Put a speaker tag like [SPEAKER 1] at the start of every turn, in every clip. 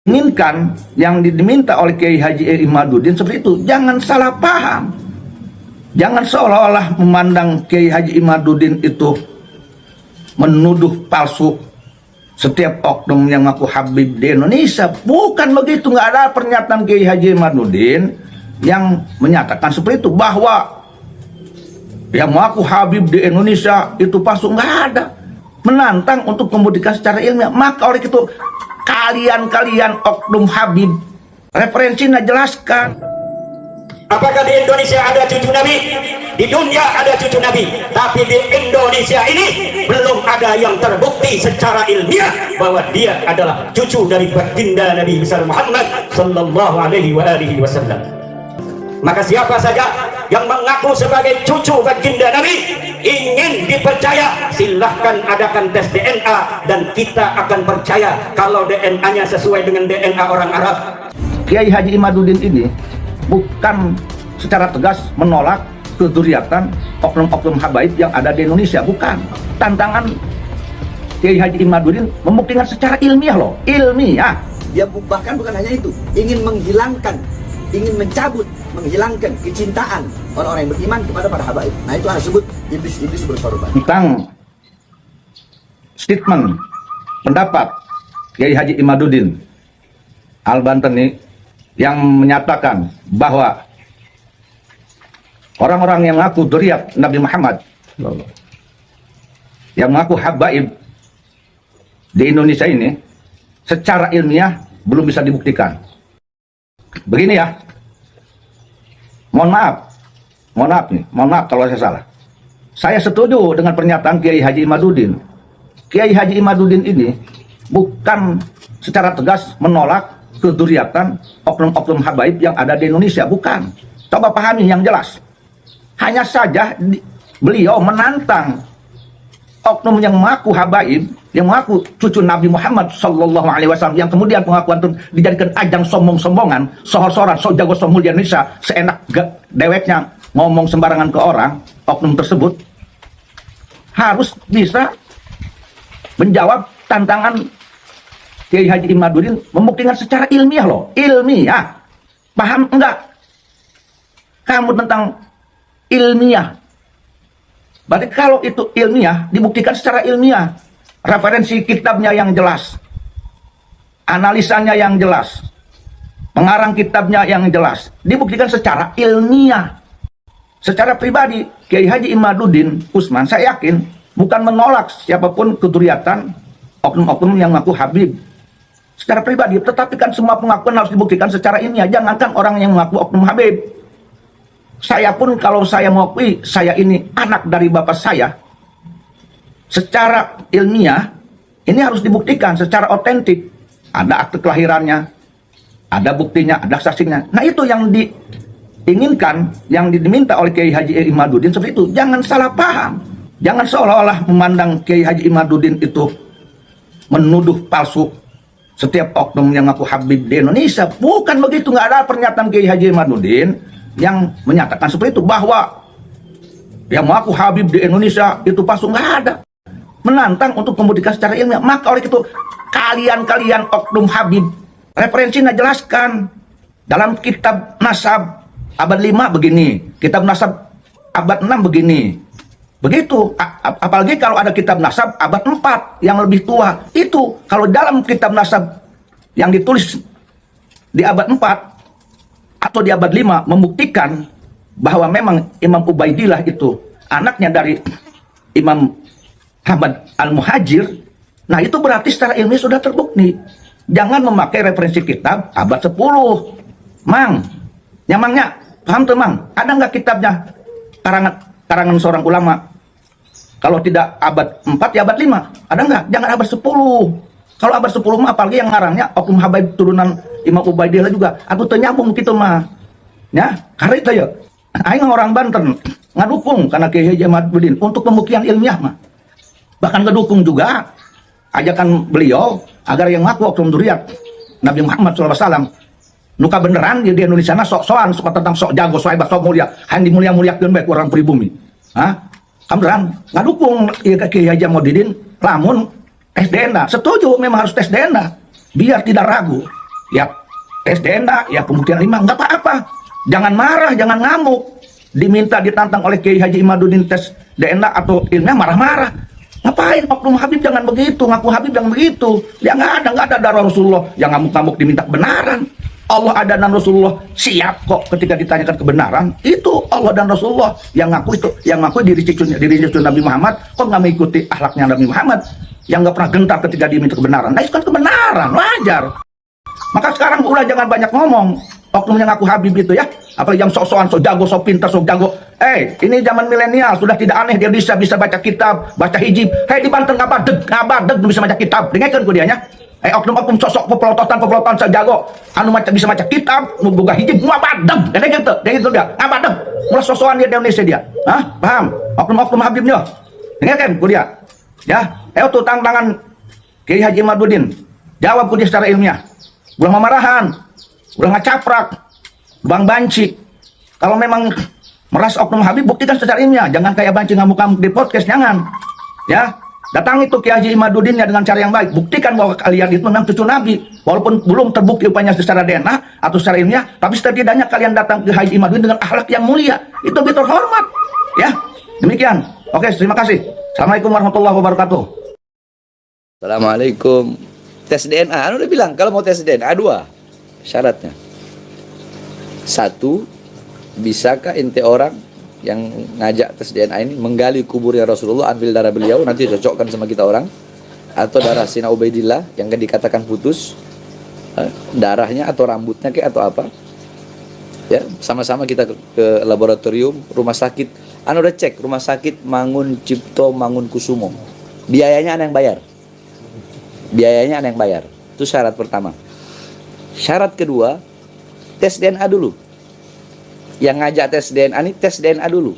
[SPEAKER 1] inginkan yang diminta oleh Kiai Haji Imaduddin seperti itu. Jangan salah paham. Jangan seolah-olah memandang Kiai Haji Imaduddin itu menuduh palsu setiap oknum yang ngaku Habib di Indonesia. Bukan begitu. Nggak ada pernyataan Kiai Haji Imaduddin yang menyatakan seperti itu, bahwa yang mengaku Habib di Indonesia itu palsu. Nggak ada. Menantang untuk membuktikan secara ilmiah. Maka oleh itu kalian oknum Habib, referensinya jelaskan.
[SPEAKER 2] Apakah di Indonesia ada cucu Nabi? Di dunia ada cucu Nabi, tapi di Indonesia ini belum ada yang terbukti secara ilmiah bahwa dia adalah cucu dari baginda Nabi besar Muhammad sallallahu alaihi wasallam. Maka siapa saja yang mengaku sebagai cucu baginda Nabi ingin dipercaya, silahkan adakan tes DNA dan kita akan percaya kalau DNA-nya sesuai dengan DNA orang Arab.
[SPEAKER 1] Kiai Haji Imaduddin ini bukan secara tegas menolak keduriatan oknum-oknum habaib yang ada di Indonesia, bukan. Tantangan Kiai Haji Imaduddin membuktikan secara ilmiah loh, ilmiah.
[SPEAKER 3] Dia bahkan bukan hanya itu, ingin menghilangkan, ingin mencabut, menghilangkan kecintaan orang-orang yang beriman kepada para habaib. Nah, itu harus sebut iblis-iblis berkorban.
[SPEAKER 1] Tentang statement pendapat Kiai Haji Imaduddin Al-Bantani yang menyatakan bahwa orang-orang yang mengaku dzurriyyat Nabi Muhammad, yang mengaku habaib di Indonesia ini secara ilmiah belum bisa dibuktikan. Begini ya, mohon maaf kalau saya salah. Saya setuju dengan pernyataan Kiai Haji Imaduddin. Kiai Haji Imaduddin ini bukan secara tegas menolak keduriatan oknum-oknum habaib yang ada di Indonesia, bukan. Coba pahami yang jelas. Hanya saja beliau menantang oknum yang mengaku habaib, yang mengaku cucu Nabi Muhammad sallallahu alaihi wasallam, yang kemudian pengakuan itu dijadikan ajang sombong-sombongan, sohor-sohoran, so jago so mulia Indonesia, seenak deweknya ngomong sembarangan ke orang. Oknum tersebut harus bisa menjawab tantangan Kiai Haji Imaduddin, membuktikan secara ilmiah loh, ilmiah. Paham enggak kamu tentang ilmiah? Berarti kalau itu ilmiah, dibuktikan secara ilmiah. Referensi kitabnya yang jelas, analisanya yang jelas, pengarang kitabnya yang jelas, dibuktikan secara ilmiah. Secara pribadi, Kiai Haji Imaduddin Usman, saya yakin bukan menolak siapapun keduriatan oknum-oknum yang mengaku Habib secara pribadi, tetapi kan semua pengakuan harus dibuktikan secara ilmiah. Jangankan orang yang mengaku oknum Habib, saya pun kalau saya mengakui saya ini anak dari bapak saya, secara ilmiah ini harus dibuktikan secara otentik. Ada akte kelahirannya, ada buktinya, ada saksinya. Nah, itu yang diinginkan, yang diminta oleh Kiai Haji Imaduddin seperti itu. Jangan salah paham. Jangan seolah-olah memandang Kiai Haji Imaduddin itu menuduh palsu setiap oknum yang ngaku Habib di Indonesia. Bukan begitu. Nggak ada pernyataan Kiai Haji Imaduddin yang menyatakan seperti itu, bahwa yang mengaku Habib di Indonesia itu palsu. Nggak ada. Menantang untuk membuktikan secara ilmiah. Maka oleh itu kalian oknum Habib, referensinya jelaskan. Dalam kitab Nasab abad 5 begini, kitab Nasab abad 6 begini. Begitu, apalagi kalau ada kitab Nasab abad 4 yang lebih tua. Itu kalau dalam kitab Nasab yang ditulis di abad 4 atau di abad 5 membuktikan bahwa memang Imam Ubaidillah itu anaknya dari Imam Ahmad Al-Muhajir, nah itu berarti secara ilmiah sudah terbukti. Jangan memakai referensi kitab abad 10. Mang, nyamangnya, paham tuh Mang? Ada nggak kitabnya karangan seorang ulama? Kalau tidak abad 4 ya abad 5. Ada nggak? Jangan abad 10. Kalau abad 10 mah apalagi yang ngarangnya oknum habaib turunan Imam Ubaidillah juga. Atau ternyambung gitu mah. Ya, karena itu ya. Aing orang Banten ngadukung karena Kiai Haji Imaduddin untuk pembuktian ilmiah mah. Bahkan ngedukung juga ajakan beliau agar yang ngaku oknum dzurriyyat Nabi Muhammad SAW nuka beneran di Indonesia sok-sokan tentang sok jago, sok hebat, sok mulia, hanya dimulia-muliakeun baik orang pribumi. Hah? Kamberan ngadukung Kiai Haji Imaduddin lamun tes DNA. Setuju, memang harus tes DNA biar tidak ragu. ya tes DNA, ya pembuktian ilmiah, nggak apa-apa. Jangan marah, jangan ngamuk. Diminta ditantang oleh Kiai Haji Imaduddin tes DNA atau ilmiah, marah-marah. Ngapain oknum Habib jangan begitu, ngaku Habib jangan begitu. Ya nggak ada darah Rasulullah yang ngamuk-ngamuk diminta kebenaran. Allah ada dan Rasulullah siap kok ketika ditanyakan kebenaran. Itu Allah dan Rasulullah yang ngaku itu, yang ngaku diri cucu Nabi Muhammad, kok nggak mengikuti akhlaknya Nabi Muhammad yang nggak pernah gentar ketika diminta kebenaran. Nah itu kan kebenaran, wajar. Maka sekarang udah jangan banyak ngomong. Oknum yang ngaku Habib itu ya, apalagi yang sok-sokan, sok jago, sok pintar, sok jago. Ini zaman milenial, sudah tidak aneh dia bisa baca kitab, baca hijib. Di Banten ngabadeg bisa baca kitab. Dengarkan ku dianya. Oknum-oknum sosok pepelototan sejago anu bisa baca kitab, buka hijib, ngabadeg. Gitu dia, ngabadeg. Mulai sosokan dia di Indonesia dia. Paham? Oknum-oknum Habibnya. Dengarkan ku dia. Ya, tuh tangan Kiai Haji Imaduddin. Jawab ku dia secara ilmiah. Udah memarahan, udah ngacaprak, bang banci. Kalau memang merasa oknum Habib, buktikan secara ilmiah. Jangan kayak banci ngamuk-ngamuk di podcast, jangan. Ya, datang itu Kiai Haji Imaduddinnya dengan cara yang baik. Buktikan bahwa kalian itu memang cucu Nabi. Walaupun belum terbukti upahnya secara DNA atau secara ilmiah, tapi setidaknya kalian datang ke Haji Imaduddin dengan akhlak yang mulia. Itu lebih terhormat. Ya, demikian. Oke, terima kasih. Assalamualaikum warahmatullahi wabarakatuh.
[SPEAKER 4] Assalamualaikum. Tes DNA, udah bilang kalau mau tes DNA 2 syaratnya. 1, bisakah ente orang yang ngajak tes DNA ini menggali kuburnya Rasulullah, ambil darah beliau, nanti cocokkan sama kita orang, atau darah Sina Ubaidillah yang kan dikatakan putus, darahnya atau rambutnya kayak atau apa? Ya, sama-sama kita ke laboratorium rumah sakit. Udah cek rumah sakit Mangun Cipto Mangunkusumo. Biayanya ada yang bayar. Itu syarat pertama. Syarat kedua, tes DNA dulu. Yang ngajak tes DNA ini tes DNA dulu.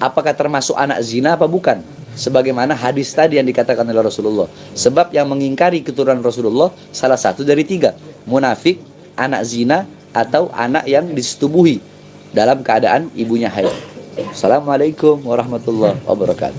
[SPEAKER 4] Apakah termasuk anak zina apa bukan? Sebagaimana hadis tadi yang dikatakan oleh Rasulullah. Sebab yang mengingkari keturunan Rasulullah salah satu dari 3. Munafik, anak zina, atau anak yang disetubuhi dalam keadaan ibunya haid. Assalamualaikum warahmatullahi wabarakatuh.